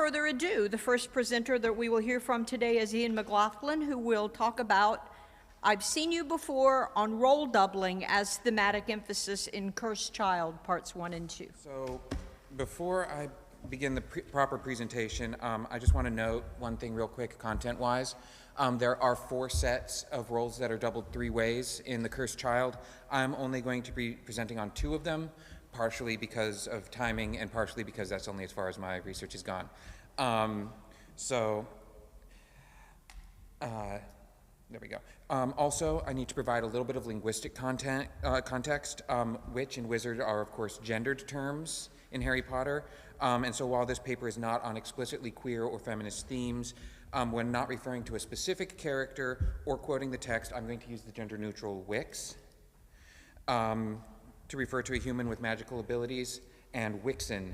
further ado, the first presenter that we will hear from today is Ian McLaughlin, who will talk about I've Seen You Before on role doubling as thematic emphasis in Cursed Child, parts 1 and 2. So before I begin the proper presentation, I just want to note one thing real quick, content-wise. There are 4 sets of roles that are doubled 3 ways in The Cursed Child. I'm only going to be presenting on 2 of them, partially because of timing and partially because that's only as far as my research has gone. There we go. Also, I need to provide a little bit of linguistic context. Witch and wizard are, of course, gendered terms in Harry Potter. And so while this paper is not on explicitly queer or feminist themes, when not referring to a specific character or quoting the text, I'm going to use the gender-neutral wix to refer to a human with magical abilities, and wixen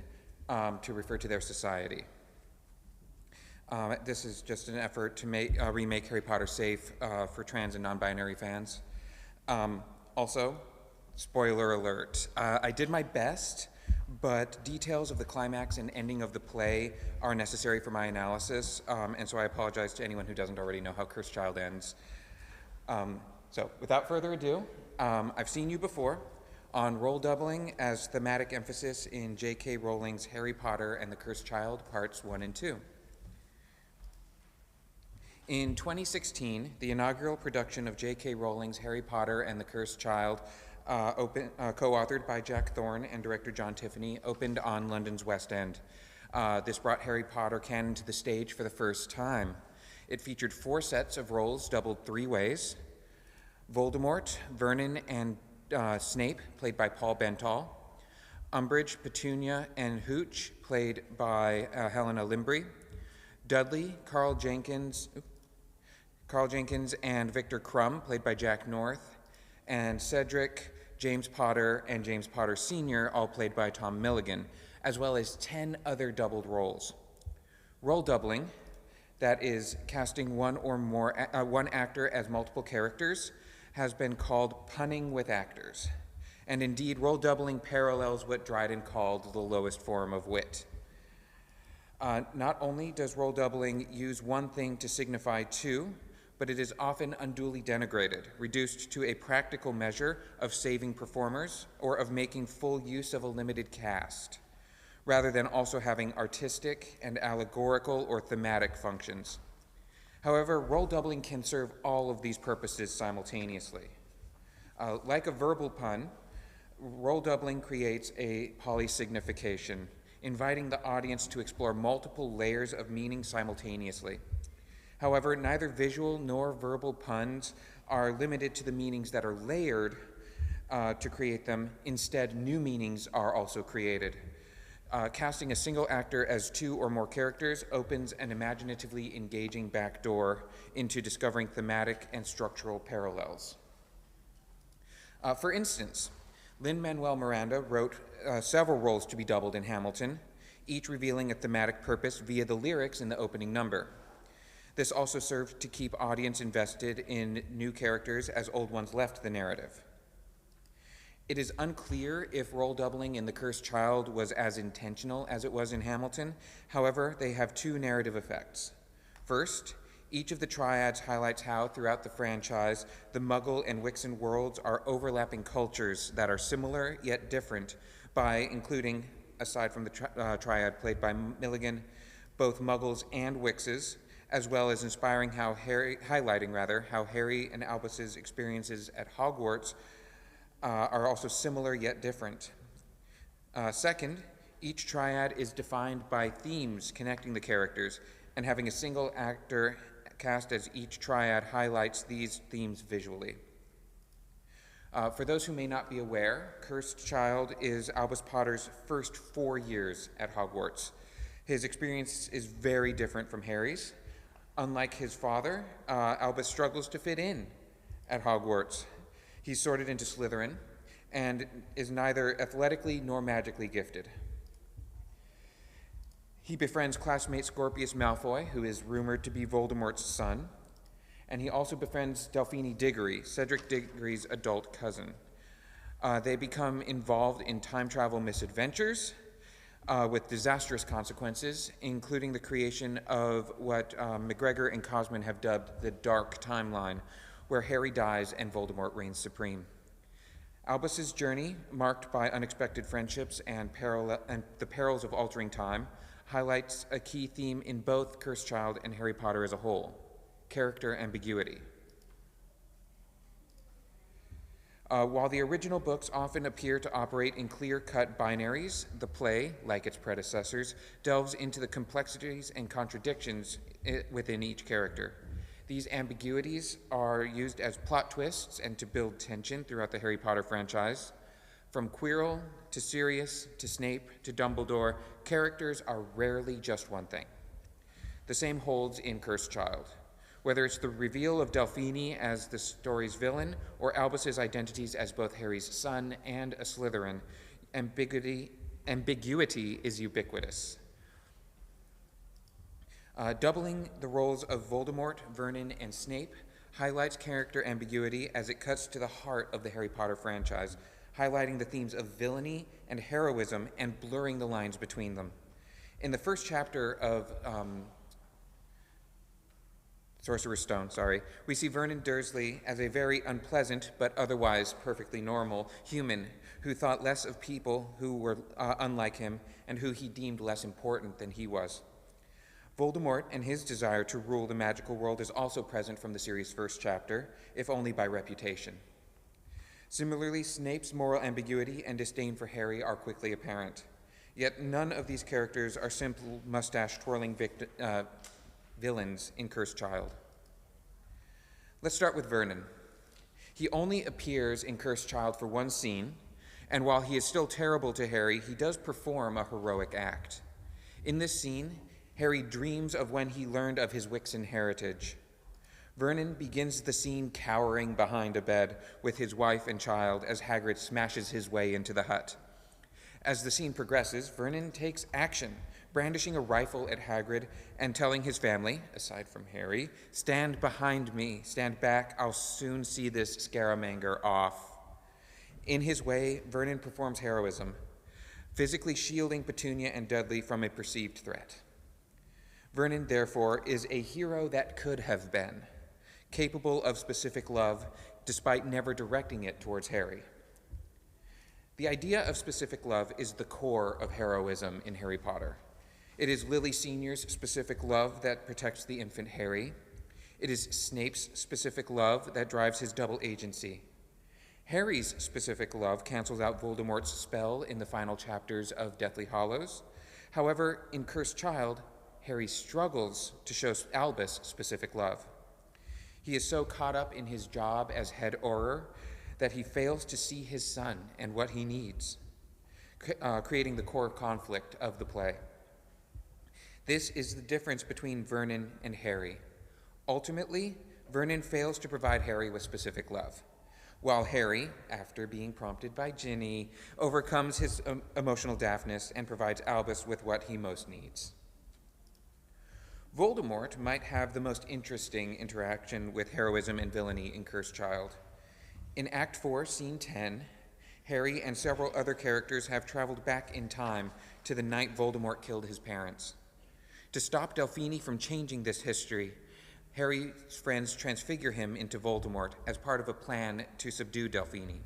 to refer to their society. This is just an effort to remake Harry Potter safe for trans and non-binary fans. Also, spoiler alert, I did my best, but details of the climax and ending of the play are necessary for my analysis, and so I apologize to anyone who doesn't already know how Cursed Child ends. So without further ado, I've Seen You Before on role doubling as thematic emphasis in J.K. Rowling's Harry Potter and the Cursed Child, parts 1 and 2. In 2016, the inaugural production of J.K. Rowling's Harry Potter and the Cursed Child, co-authored by Jack Thorne and director John Tiffany, opened on London's West End. This brought Harry Potter canon to the stage for the first time. It featured 4 sets of roles doubled 3 ways. Voldemort, Vernon, and Snape, played by Paul Bentall. Umbridge, Petunia, and Hooch, played by Helena Limbry. Dudley, Karl Jenkins, and Viktor Crumb, played by Jack North. And Cedric, James Potter, and James Potter Sr., all played by Tom Milligan, as well as 10 other doubled roles. Role doubling, that is, casting one actor as multiple characters, has been called punning with actors. And indeed, role doubling parallels what Dryden called the lowest form of wit. Not only does role doubling use one thing to signify 2, but it is often unduly denigrated, reduced to a practical measure of saving performers or of making full use of a limited cast, rather than also having artistic and allegorical or thematic functions. However, role doubling can serve all of these purposes simultaneously. Like a verbal pun, role doubling creates a polysignification, inviting the audience to explore multiple layers of meaning simultaneously. However, neither visual nor verbal puns are limited to the meanings that are layered to create them. Instead, new meanings are also created. Casting a single actor as 2 or more characters opens an imaginatively engaging backdoor into discovering thematic and structural parallels. For instance, Lin-Manuel Miranda wrote several roles to be doubled in Hamilton, each revealing a thematic purpose via the lyrics in the opening number. This also served to keep audience invested in new characters as old ones left the narrative. It is unclear if role doubling in The Cursed Child was as intentional as it was in Hamilton. However, they have 2 narrative effects. First, each of the triads highlights how, throughout the franchise, the Muggle and Wixen worlds are overlapping cultures that are similar yet different by including, aside from the triad played by Milligan, both Muggles and Wixes, as well as highlighting how Harry and Albus's experiences at Hogwarts are also similar yet different. Second, each triad is defined by themes connecting the characters, and having a single actor cast as each triad highlights these themes visually. For those who may not be aware, Cursed Child is Albus Potter's first 4 years at Hogwarts. His experience is very different from Harry's. Unlike his father, Albus struggles to fit in at Hogwarts. He's sorted into Slytherin and is neither athletically nor magically gifted. He befriends classmate Scorpius Malfoy, who is rumored to be Voldemort's son, and he also befriends Delphine Diggory, Cedric Diggory's adult cousin. They become involved in time travel misadventures, with disastrous consequences, including the creation of what McGregor and Cosman have dubbed the Dark Timeline, where Harry dies and Voldemort reigns supreme. Albus's journey, marked by unexpected friendships and the perils of altering time, highlights a key theme in both Cursed Child and Harry Potter as a whole: character ambiguity. While the original books often appear to operate in clear-cut binaries, the play, like its predecessors, delves into the complexities and contradictions within each character. These ambiguities are used as plot twists and to build tension throughout the Harry Potter franchise. From Quirrell to Sirius to Snape to Dumbledore, characters are rarely just one thing. The same holds in Cursed Child. Whether it's the reveal of Delphini as the story's villain or Albus's identities as both Harry's son and a Slytherin, ambiguity is ubiquitous. Doubling the roles of Voldemort, Vernon, and Snape highlights character ambiguity as it cuts to the heart of the Harry Potter franchise, highlighting the themes of villainy and heroism and blurring the lines between them. In the first chapter of Sorcerer's Stone, we see Vernon Dursley as a very unpleasant but otherwise perfectly normal human who thought less of people who were unlike him and who he deemed less important than he was. Voldemort and his desire to rule the magical world is also present from the series' first chapter, if only by reputation. Similarly, Snape's moral ambiguity and disdain for Harry are quickly apparent. Yet none of these characters are simple mustache-twirling villains in Cursed Child. Let's start with Vernon. He only appears in Cursed Child for one scene, and while he is still terrible to Harry, he does perform a heroic act. In this scene, Harry dreams of when he learned of his Wixen heritage. Vernon begins the scene cowering behind a bed with his wife and child as Hagrid smashes his way into the hut. As the scene progresses, Vernon takes action, brandishing a rifle at Hagrid and telling his family, aside from Harry, "Stand behind me, stand back, I'll soon see this scaramanger off." In his way, Vernon performs heroism, physically shielding Petunia and Dudley from a perceived threat. Vernon, therefore, is a hero that could have been, capable of specific love despite never directing it towards Harry. The idea of specific love is the core of heroism in Harry Potter. It is Lily Sr.'s specific love that protects the infant Harry. It is Snape's specific love that drives his double agency. Harry's specific love cancels out Voldemort's spell in the final chapters of Deathly Hallows. However, in Cursed Child, Harry struggles to show Albus specific love. He is so caught up in his job as head Auror that he fails to see his son and what he needs, creating the core conflict of the play. This is the difference between Vernon and Harry. Ultimately, Vernon fails to provide Harry with specific love, while Harry, after being prompted by Ginny, overcomes his emotional daftness and provides Albus with what he most needs. Voldemort might have the most interesting interaction with heroism and villainy in Cursed Child. In Act 4, Scene 10, Harry and several other characters have traveled back in time to the night Voldemort killed his parents. To stop Delphini from changing this history, Harry's friends transfigure him into Voldemort as part of a plan to subdue Delphini.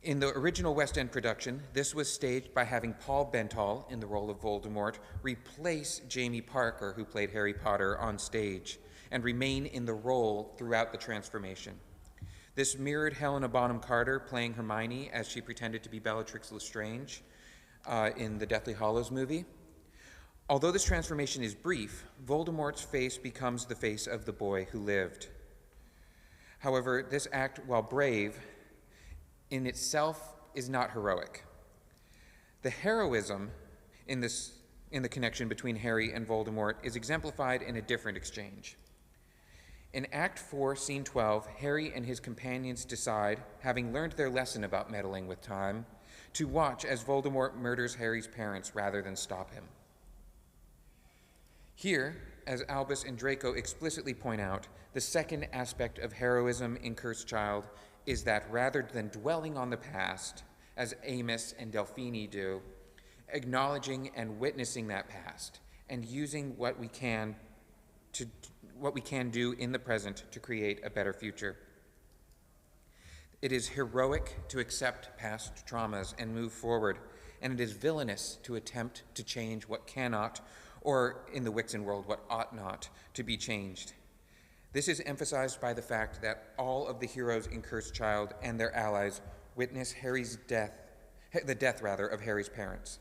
In the original West End production, this was staged by having Paul Bentall, in the role of Voldemort, replace Jamie Parker, who played Harry Potter, on stage, and remain in the role throughout the transformation. This mirrored Helena Bonham Carter playing Hermione as she pretended to be Bellatrix Lestrange in the Deathly Hallows movie. Although this transformation is brief, Voldemort's face becomes the face of the boy who lived. However, this act, while brave, in itself is not heroic. The heroism in the connection between Harry and Voldemort is exemplified in a different exchange. In Act 4, Scene 12, Harry and his companions decide, having learned their lesson about meddling with time, to watch as Voldemort murders Harry's parents rather than stop him. Here, as Albus and Draco explicitly point out, the second aspect of heroism in Cursed Child is that rather than dwelling on the past, as Amos and Delphini do, acknowledging and witnessing that past, and using what we can do in the present to create a better future. It is heroic to accept past traumas and move forward, and it is villainous to attempt to change what cannot, or in the Wixen world, what ought not to be changed. This is emphasized by the fact that all of the heroes in Cursed Child and their allies witness the death of Harry's parents.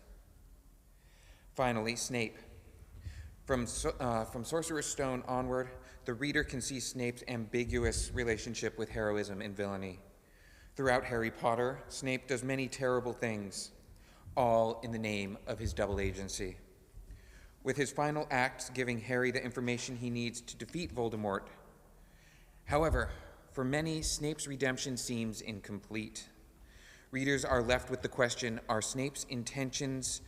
Finally, Snape. From Sorcerer's Stone onward, the reader can see Snape's ambiguous relationship with heroism and villainy. Throughout Harry Potter, Snape does many terrible things, all in the name of his double agency. With his final acts giving Harry the information he needs to defeat Voldemort. However, for many, Snape's redemption seems incomplete. Readers are left with the question, are Snape's actions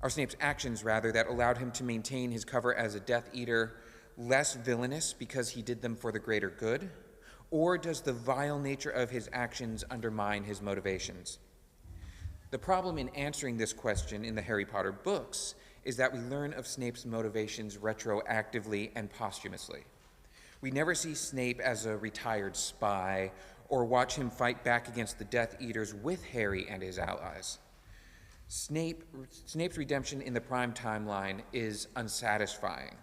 that allowed him to maintain his cover as a Death Eater less villainous because he did them for the greater good? Or does the vile nature of his actions undermine his motivations? The problem in answering this question in the Harry Potter books is that we learn of Snape's motivations retroactively and posthumously. We never see Snape as a retired spy or watch him fight back against the Death Eaters with Harry and his allies. Snape's redemption in the Prime timeline is unsatisfying.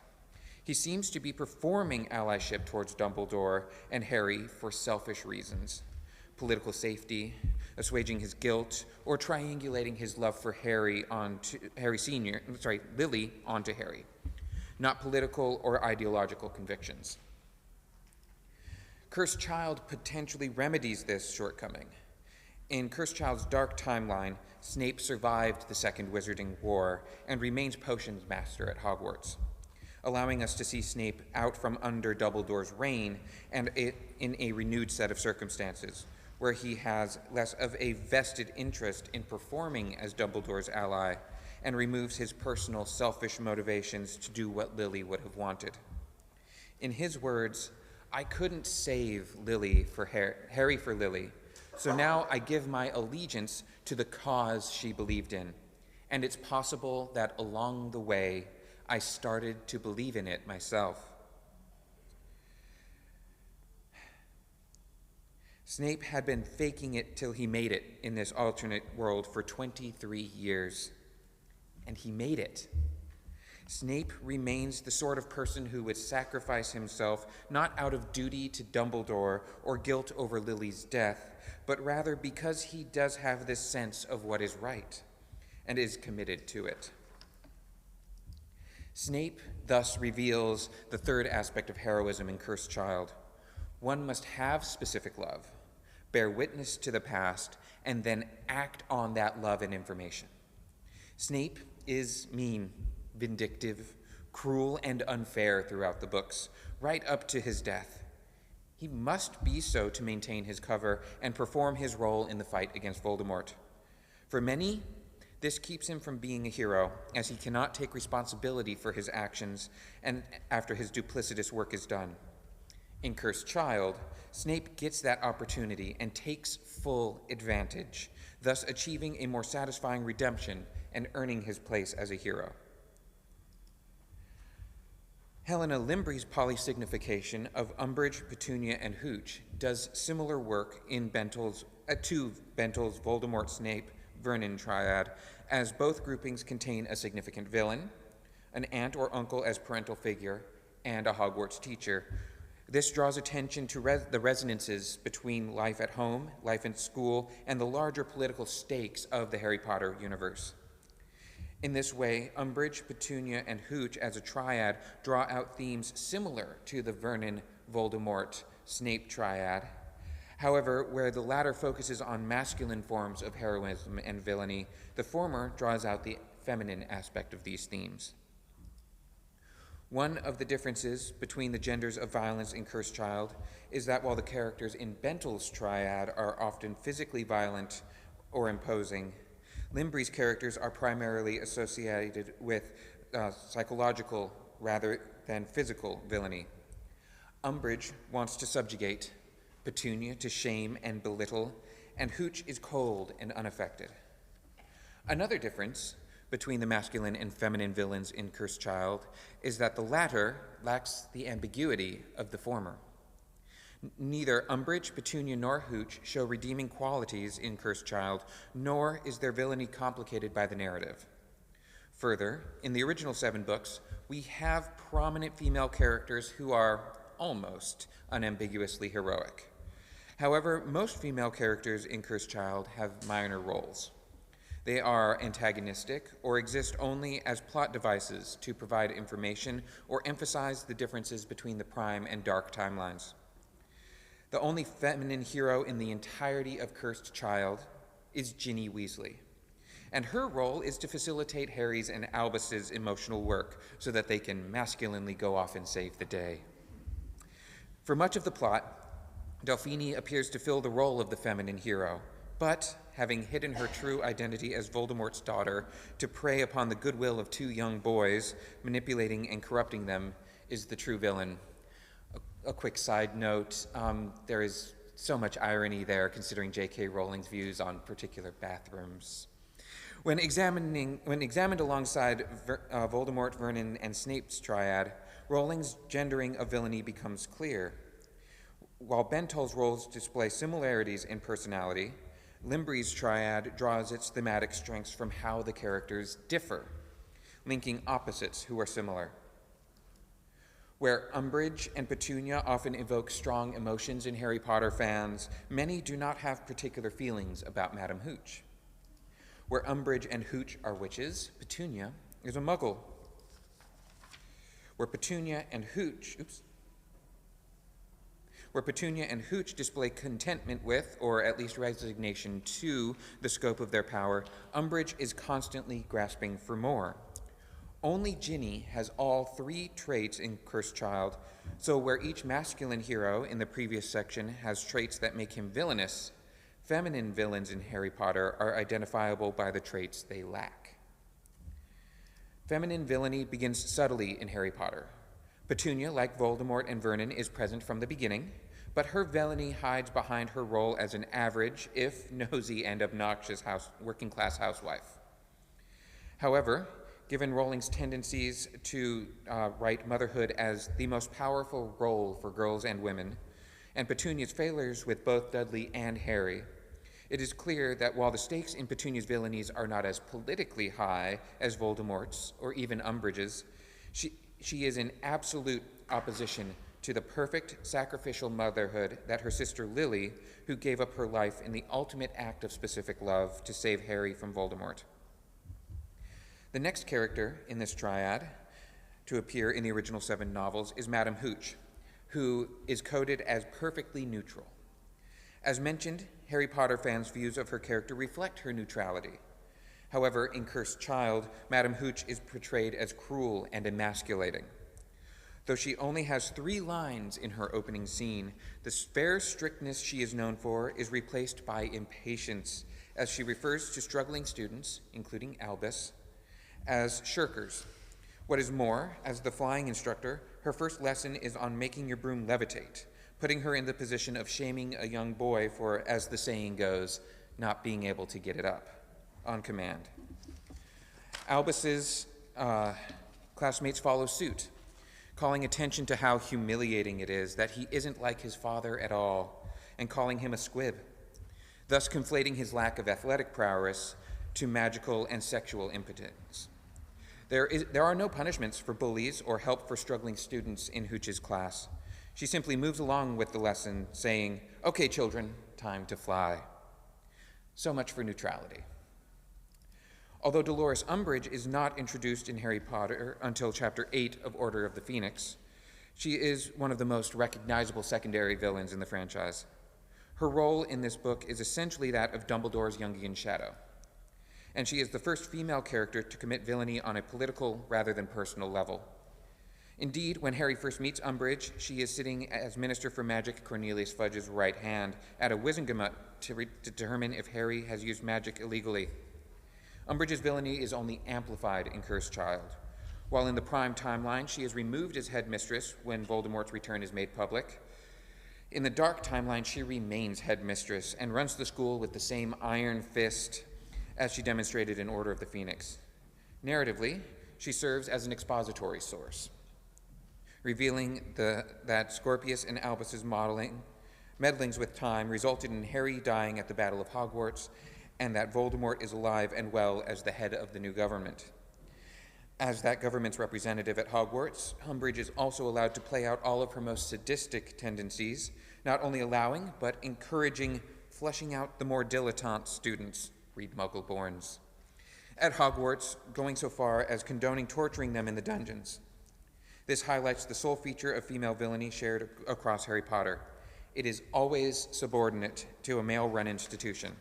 He seems to be performing allyship towards Dumbledore and Harry for selfish reasons, political safety, assuaging his guilt, or triangulating his love for Lily onto Harry, not political or ideological convictions. Cursed Child potentially remedies this shortcoming. In Cursed Child's dark timeline, Snape survived the Second Wizarding War and remains potions master at Hogwarts, allowing us to see Snape out from under Dumbledore's reign and in a renewed set of circumstances, where he has less of a vested interest in performing as Dumbledore's ally and removes his personal selfish motivations to do what Lily would have wanted. In his words, I couldn't save Harry for Lily, so now I give my allegiance to the cause she believed in, and it's possible that along the way, I started to believe in it myself. Snape had been faking it till he made it in this alternate world for 23 years, and he made it. Snape remains the sort of person who would sacrifice himself not out of duty to Dumbledore or guilt over Lily's death, but rather because he does have this sense of what is right and is committed to it. Snape thus reveals the third aspect of heroism in Cursed Child. One must have specific love, bear witness to the past, and then act on that love and information. Snape is mean, vindictive, cruel, and unfair throughout the books, right up to his death. He must be so to maintain his cover and perform his role in the fight against Voldemort. For many, this keeps him from being a hero, as he cannot take responsibility for his actions and after his duplicitous work is done. In Cursed Child, Snape gets that opportunity and takes full advantage, thus achieving a more satisfying redemption and earning his place as a hero. Helena Limbrey's polysignification of Umbridge, Petunia, and Hooch does similar work in Bentl's Voldemort, Snape, Vernon triad, as both groupings contain a significant villain, an aunt or uncle as parental figure, and a Hogwarts teacher. This draws attention to the resonances between life at home, life in school, and the larger political stakes of the Harry Potter universe. In this way, Umbridge, Petunia, and Hooch as a triad draw out themes similar to the Vernon, Voldemort, Snape triad. However, where the latter focuses on masculine forms of heroism and villainy, the former draws out the feminine aspect of these themes. One of the differences between the genders of violence in Cursed Child is that while the characters in Bentl's triad are often physically violent or imposing, Limbrey's characters are primarily associated with psychological rather than physical villainy. Umbridge wants to subjugate, Petunia to shame and belittle, and Hooch is cold and unaffected. Another difference between the masculine and feminine villains in Cursed Child is that the latter lacks the ambiguity of the former. Neither Umbridge, Petunia, nor Hooch show redeeming qualities in Cursed Child, nor is their villainy complicated by the narrative. Further, in the original 7 books, we have prominent female characters who are almost unambiguously heroic. However, most female characters in Cursed Child have minor roles. They are antagonistic or exist only as plot devices to provide information or emphasize the differences between the Prime and Dark timelines. The only feminine hero in the entirety of Cursed Child is Ginny Weasley, and her role is to facilitate Harry's and Albus's emotional work so that they can masculinely go off and save the day. For much of the plot, Delphine appears to fill the role of the feminine hero, but having hidden her true identity as Voldemort's daughter to prey upon the goodwill of 2 young boys, manipulating and corrupting them, is the true villain. A quick side note, there is so much irony there considering J.K. Rowling's views on particular bathrooms. When examined alongside Voldemort, Vernon, and Snape's triad, Rowling's gendering of villainy becomes clear. While Bentoll's roles display similarities in personality, Limbre's triad draws its thematic strengths from how the characters differ, linking opposites who are similar. Where Umbridge and Petunia often evoke strong emotions in Harry Potter fans, many do not have particular feelings about Madame Hooch. Where Umbridge and Hooch are witches, Petunia is a muggle. Where Petunia and Hooch display contentment with, or at least resignation to, the scope of their power, Umbridge is constantly grasping for more. Only Ginny has all 3 traits in Cursed Child, so where each masculine hero in the previous section has traits that make him villainous, feminine villains in Harry Potter are identifiable by the traits they lack. Feminine villainy begins subtly in Harry Potter. Petunia, like Voldemort and Vernon, is present from the beginning, but her villainy hides behind her role as an average, if nosy and obnoxious working-class housewife. However, given Rowling's tendencies to write motherhood as the most powerful role for girls and women, and Petunia's failures with both Dudley and Harry, it is clear that while the stakes in Petunia's villainies are not as politically high as Voldemort's or even Umbridge's, she is in absolute opposition to the perfect sacrificial motherhood that her sister Lily, who gave up her life in the ultimate act of specific love to save Harry from Voldemort. The next character in this triad to appear in the original 7 novels is Madame Hooch, who is coded as perfectly neutral. As mentioned, Harry Potter fans' views of her character reflect her neutrality. However, in Cursed Child, Madame Hooch is portrayed as cruel and emasculating. Though she only has 3 lines in her opening scene, the fair strictness she is known for is replaced by impatience, as she refers to struggling students, including Albus, as shirkers. What is more, as the flying instructor, her first lesson is on making your broom levitate, putting her in the position of shaming a young boy for, as the saying goes, not being able to get it up on command. Albus's classmates follow suit, calling attention to how humiliating it is that he isn't like his father at all, and calling him a squib, thus conflating his lack of athletic prowess to magical and sexual impotence. There are no punishments for bullies or help for struggling students in Hooch's class. She simply moves along with the lesson, saying, "Okay, children, time to fly." So much for neutrality. Although Dolores Umbridge is not introduced in Harry Potter until Chapter 8 of Order of the Phoenix, she is one of the most recognizable secondary villains in the franchise. Her role in this book is essentially that of Dumbledore's Jungian shadow, and she is the first female character to commit villainy on a political rather than personal level. Indeed, when Harry first meets Umbridge, she is sitting as Minister for Magic Cornelius Fudge's right hand at a Wizengamot to determine if Harry has used magic illegally. Umbridge's villainy is only amplified in Cursed Child. While in the Prime timeline, she is removed as headmistress when Voldemort's return is made public. In the Dark timeline, she remains headmistress and runs the school with the same iron fist as she demonstrated in Order of the Phoenix. Narratively, she serves as an expository source, revealing that Scorpius and Albus's meddlings with time resulted in Harry dying at the Battle of Hogwarts, and that Voldemort is alive and well as the head of the new government. As that government's representative at Hogwarts, Umbridge is also allowed to play out all of her most sadistic tendencies, not only allowing, but encouraging fleshing out the more dilettante students, read Muggleborns, at Hogwarts, going so far as condoning torturing them in the dungeons. This highlights the sole feature of female villainy shared across Harry Potter. It is always subordinate to a male-run institution.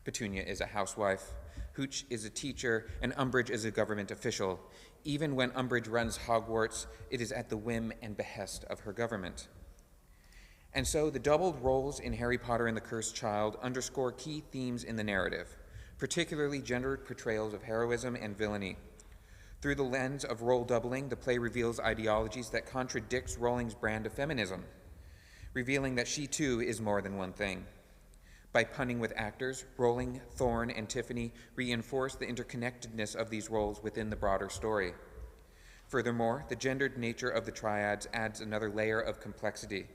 Petunia is a housewife, Hooch is a teacher, and Umbridge is a government official. Even when Umbridge runs Hogwarts, it is at the whim and behest of her government. And so the doubled roles in Harry Potter and the Cursed Child underscore key themes in the narrative, particularly gendered portrayals of heroism and villainy. Through the lens of role doubling, the play reveals ideologies that contradicts Rowling's brand of feminism, revealing that she too is more than one thing. By punning with actors, Rowling, Thorne, and Tiffany reinforce the interconnectedness of these roles within the broader story. Furthermore, the gendered nature of the triads adds another layer of complexity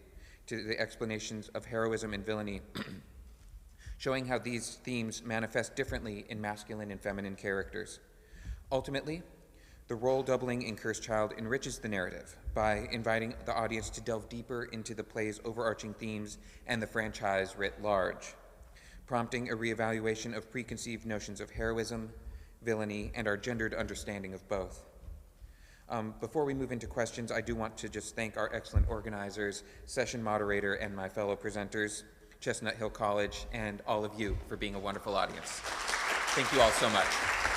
to the explanations of heroism and villainy, showing how these themes manifest differently in masculine and feminine characters. Ultimately, the role doubling in Cursed Child enriches the narrative by inviting the audience to delve deeper into the play's overarching themes and the franchise writ large, prompting a reevaluation of preconceived notions of heroism, villainy, and our gendered understanding of both. Before we move into questions, I do want to just thank our excellent organizers, session moderator, and my fellow presenters, Chestnut Hill College, and all of you for being a wonderful audience. Thank you all so much.